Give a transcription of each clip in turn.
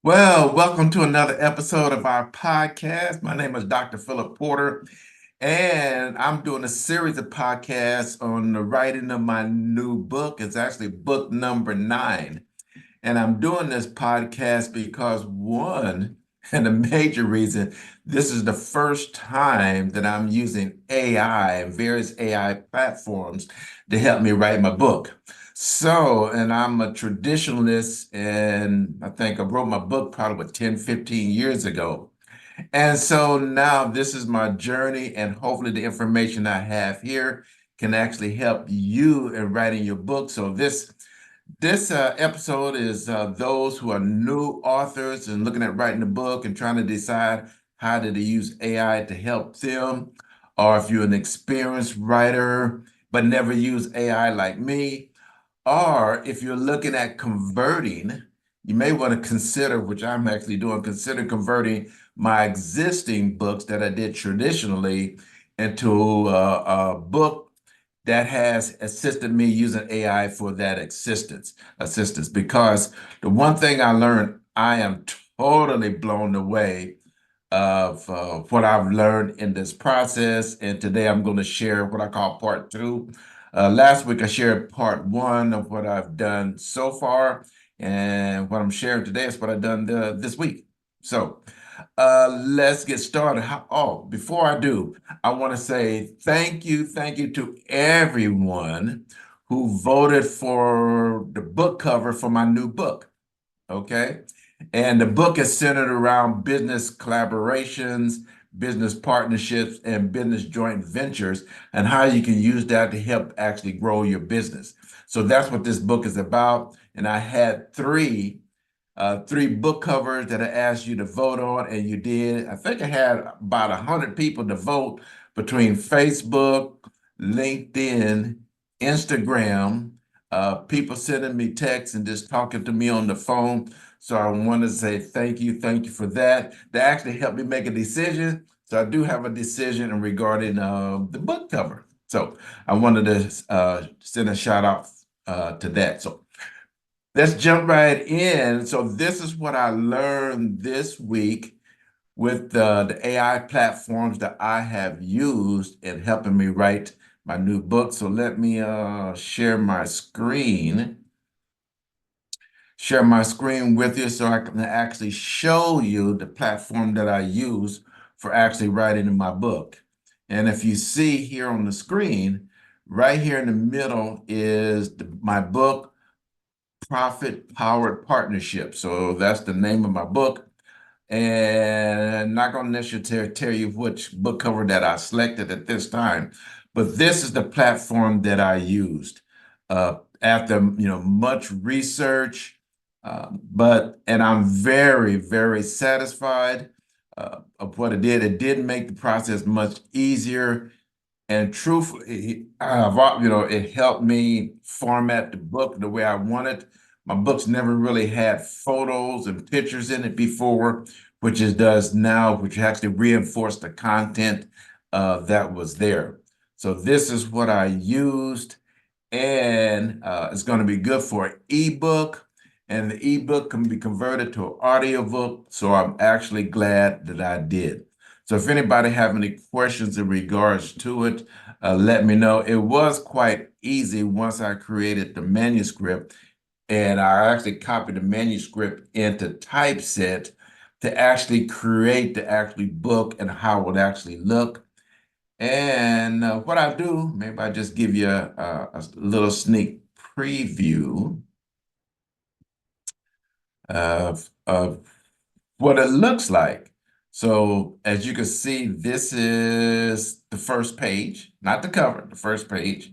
Well, welcome to another episode of our podcast. My name is Dr. Philip Porter, and I'm doing a series of podcasts on the writing of my new book. It's actually book number 9. And I'm doing this podcast because one, and a major reason, this is the first time that I'm using AI and various AI platforms to help me write my book. So, and I'm a traditionalist, and I think I wrote my book probably about 10, 15 years ago. And so now this is my journey, and hopefully the information I have here can actually help you in writing your book. So this episode is those who are new authors and looking at writing a book and trying to decide how to use AI to help them, or if you're an experienced writer but never use AI like me, or if you're looking at converting, you may want to consider, which I'm actually doing, consider converting my existing books that I did traditionally into a book that has assisted me using AI for that assistance. Because the one thing I learned, I am totally blown away of what I've learned in this process. And today I'm going to share what I call part two. Last week I shared part one of what I've done so far, and what I'm sharing today is what I've done this week. So let's get started. Before I do, I want to say thank you to everyone who voted for the book cover for my new book. Okay. And the book is centered around business collaborations, business partnerships, and business joint ventures, and how you can use that to help actually grow your business. So that's what this book is about. And I had three book covers that I asked you to vote on, and you did. I think I had about 100 people to vote between Facebook, LinkedIn, Instagram, people sending me texts and just talking to me on the phone. So I want to say thank you for that. That actually helped me make a decision. So I do have a decision regarding the book cover. So I wanted to send a shout out to that. So let's jump right in. So this is what I learned this week with the AI platforms that I have used in helping me write my new book. So let me share my screen with you so I can actually show you the platform that I use for actually writing in my book. And if you see here on the screen, right here in the middle is my book, Profit Powered Partnership. So that's the name of my book. And I'm not going to necessarily tell you which book cover that I selected at this time, but this is the platform that I used after much research. And I'm very, very satisfied of what it did. It did make the process much easier. And truthfully, it helped me format the book the way I wanted. My books never really had photos and pictures in it before, which it does now, which actually reinforced the content that was there. So this is what I used, and it's going to be good for an ebook, and the ebook can be converted to an audiobook. So I'm actually glad that I did. So if anybody have any questions in regards to it, let me know. It was quite easy once I created the manuscript, and I actually copied the manuscript into typeset to actually create the actual book and how it would actually look. And what I do, maybe I just give you a little sneak preview of what it looks like. So as you can see, this is the first page, not the cover, the first page.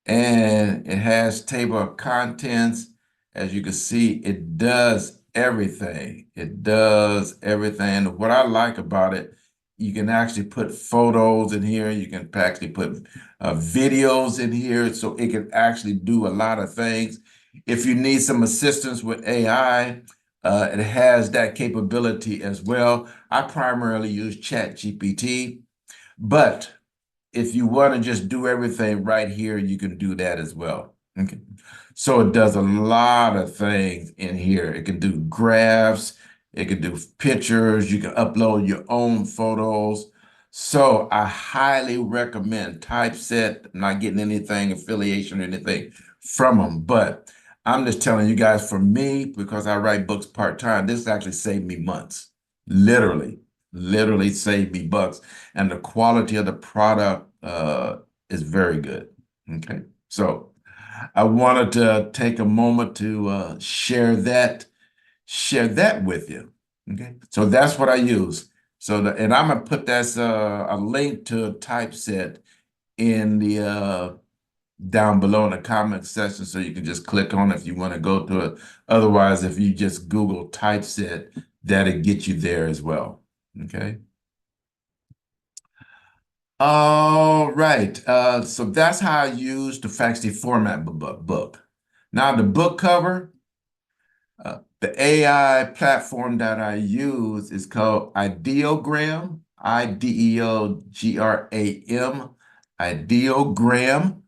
And it has table of contents. As you can see, it does everything. It does everything. What I like about it, you can actually put photos in here. You can actually put videos in here. So it can actually do a lot of things. If you need some assistance with AI, it has that capability as well. I primarily use ChatGPT, but if you want to just do everything right here, you can do that as well. Okay. So it does a lot of things in here. It can do graphs, it can do pictures, you can upload your own photos. So I highly recommend Typeset. I'm not getting anything, affiliation or anything from them, but I'm just telling you guys, for me, because I write books part-time, this actually saved me months. Literally, literally saved me bucks. And the quality of the product is very good. Okay. So I wanted to take a moment to share that with you. Okay, so that's what I use. And I'm gonna put that a link to a typeset in the down below in the comment section, so you can just click on it if you want to go to it. Otherwise, if you just Google typeset, that'll get you there as well. Okay. All right. So that's how I use the FAXT format book. Now the book cover. The AI platform that I use is called Ideogram, Ideogram, Ideogram.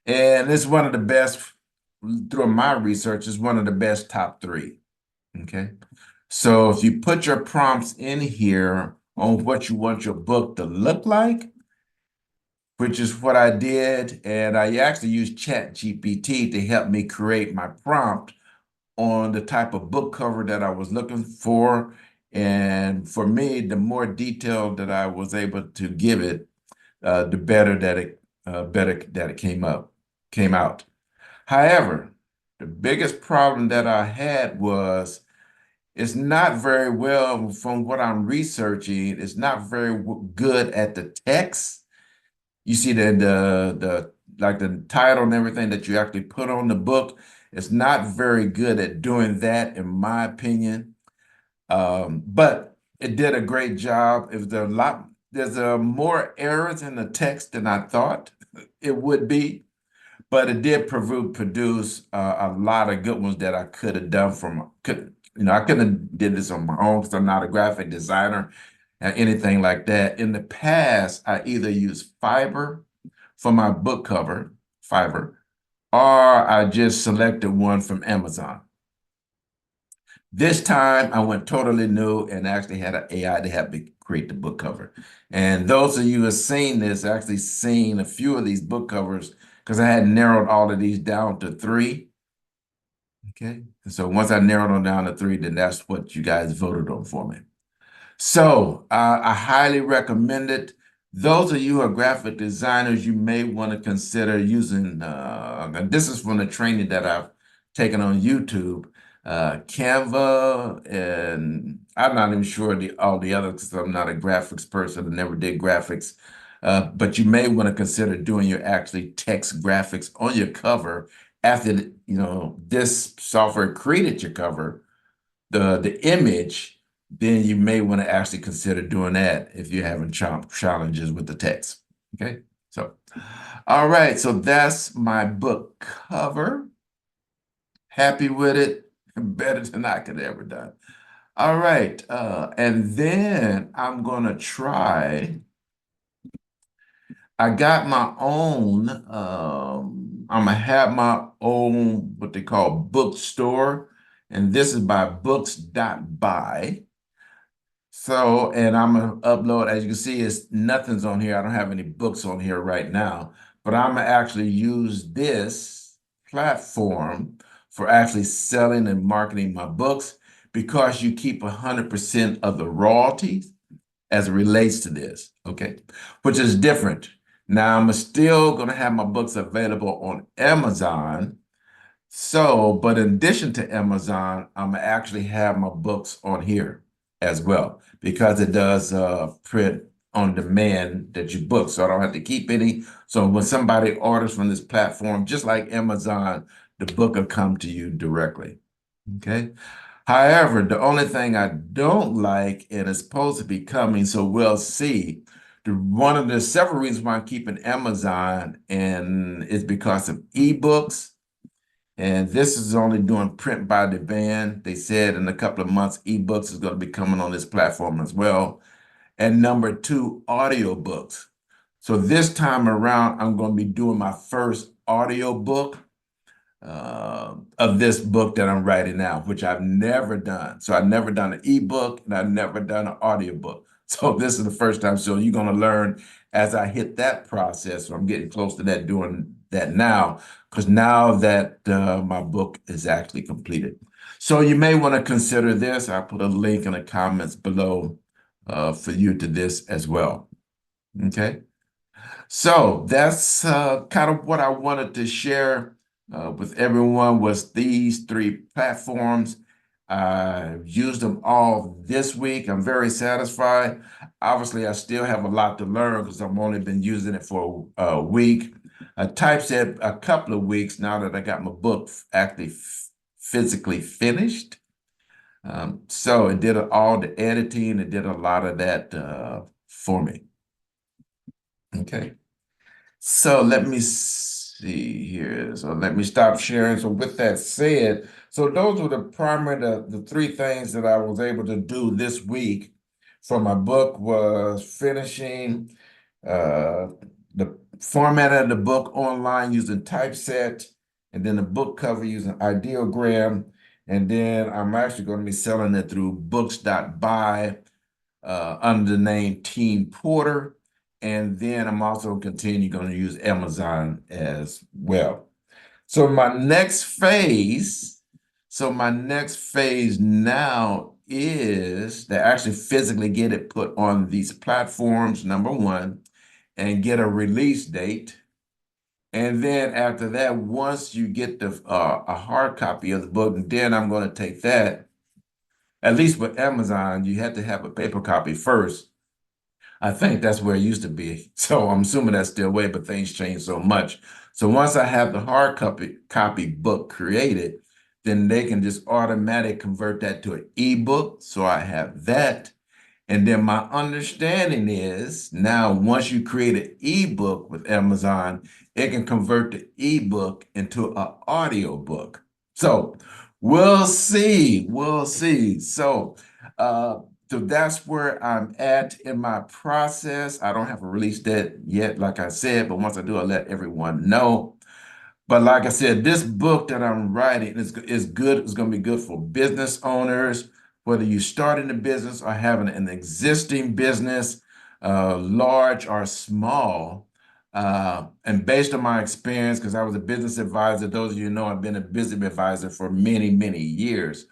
And it's one of the best, through my research, it's one of the best top three. Okay. So if you put your prompts in here on what you want your book to look like, which is what I did, and I actually used ChatGPT to help me create my prompt on the type of book cover that I was looking for. And for me, the more detail that I was able to give it, the better that it came out. However, the biggest problem that I had was it's not very well, from what I'm researching, it's not very good at the text. You see the like the title and everything that you actually put on the book. It's not very good at doing that, in my opinion. But it did a great job. It was a lot. There's more errors in the text than I thought it would be, but it did produce a lot of good ones that I could have done I couldn't have did this on my own because I'm not a graphic designer or anything like that. In the past, I either used Fiverr for my book cover, Fiverr, or I just selected one from Amazon. This time I went totally new and actually had an AI to help me create the book cover. And those of you who have seen this, actually seen a few of these book covers because I had narrowed all of these down to three. Okay. And so once I narrowed them down to three, then that's what you guys voted on for me. So I highly recommend it. Those of you who are graphic designers, you may want to consider using, and this is from the training that I've taken on YouTube, Canva, and I'm not even sure all the others because I'm not a graphics person. I never did graphics. But you may want to consider doing your actually text graphics on your cover after, this software created your cover, the image, then you may want to actually consider doing that if you're having challenges with the text. Okay, so all right, so that's my book cover. Happy with it, better than I could ever done. All right, and then I'm gonna try. I got my own. I'm gonna have my own what they call bookstore, and this is by books.by. So, and I'm gonna upload, as you can see, it's nothing's on here. I don't have any books on here right now, but I'm gonna actually use this platform for actually selling and marketing my books because you keep 100% of the royalties as it relates to this, okay? Which is different. Now, I'm still gonna have my books available on Amazon. So, but in addition to Amazon, I'm gonna actually have my books on here as well because it does print on demand that you book. So I don't have to keep any. So when somebody orders from this platform, just like Amazon, the book will come to you directly. Okay. However, the only thing I don't like, and it's supposed to be coming, so we'll see. One of the several reasons why I'm keeping Amazon and is because of eBooks. And this is only doing print by demand. They said in a couple of months, eBooks is going to be coming on this platform as well. And number two, audiobooks. So this time around, I'm going to be doing my first audiobook. of this book that I'm writing now, which I've never done. So I've never done an ebook and I've never done an audiobook. So this is the first time. So you're going to learn as I hit that process. So I'm getting close to that, doing that now, because now that my book is actually completed. So you may want to consider this. I'll put a link in the comments below for you to this as well. Okay. So that's kind of what I wanted to share with everyone was these three platforms. I used them all this week. I'm very satisfied. Obviously, I still have a lot to learn because I've only been using it for a week. I typeset a couple of weeks now that I got my book actually physically finished. So it did all the editing. It did a lot of that for me. Okay. So let me see here. So let me stop sharing. So with that said, so those were the primary, the three things that I was able to do this week for my book was finishing the format of the book online using typeset, and then the book cover using ideogram. And then I'm actually going to be selling it through books.buy under the name Team Porter. And then I'm also going to use Amazon as well. So my next phase, now is to actually physically get it put on these platforms, number one, and get a release date. And then after that, once you get a hard copy of the book, and then I'm going to take that, at least with Amazon, you have to have a paper copy first. I think that's where it used to be. So I'm assuming that's still way, but things change so much. So once I have the hard copy book created, then they can just automatically convert that to an ebook. So I have that. And then my understanding is now once you create an ebook with Amazon, it can convert the ebook into an audio book. So we'll see. We'll see. So that's where I'm at in my process. I don't have a release date yet, like I said, but once I do, I'll let everyone know. But like I said, this book that I'm writing is good. It's going to be good for business owners, whether you're starting a business or having an existing business, large or small. And based on my experience, because I was a business advisor, those of you know I've been a business advisor for many, many years.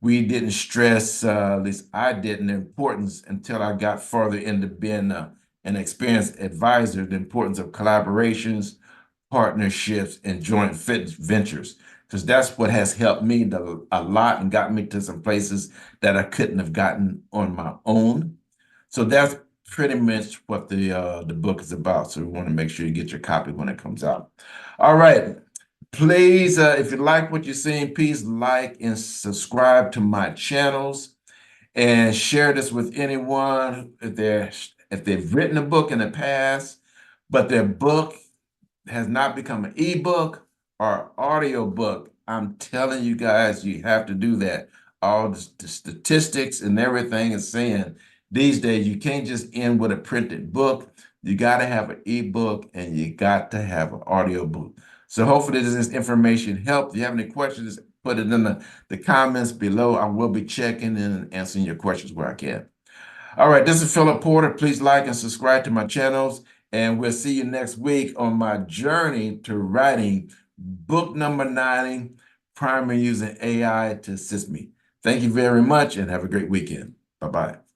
We didn't stress, at least I didn't, the importance until I got further into being an experienced advisor, the importance of collaborations, partnerships, and joint ventures, because that's what has helped me a lot and got me to some places that I couldn't have gotten on my own. So that's pretty much what the book is about. So we want to make sure you get your copy when it comes out. All right. Please, if you like what you're seeing, please like and subscribe to my channels and share this with anyone if they've written a book in the past, but their book has not become an ebook or audio book. I'm telling you guys, you have to do that. All the statistics and everything is saying these days you can't just end with a printed book. You got to have an ebook and you got to have an audio book. So hopefully this information helped. If you have any questions, put it in the comments below. I will be checking in and answering your questions where I can. All right, this is Philip Porter. Please like and subscribe to my channels, and we'll see you next week on my journey to writing book number 9, Primary Using AI to Assist Me. Thank you very much and have a great weekend. Bye-bye.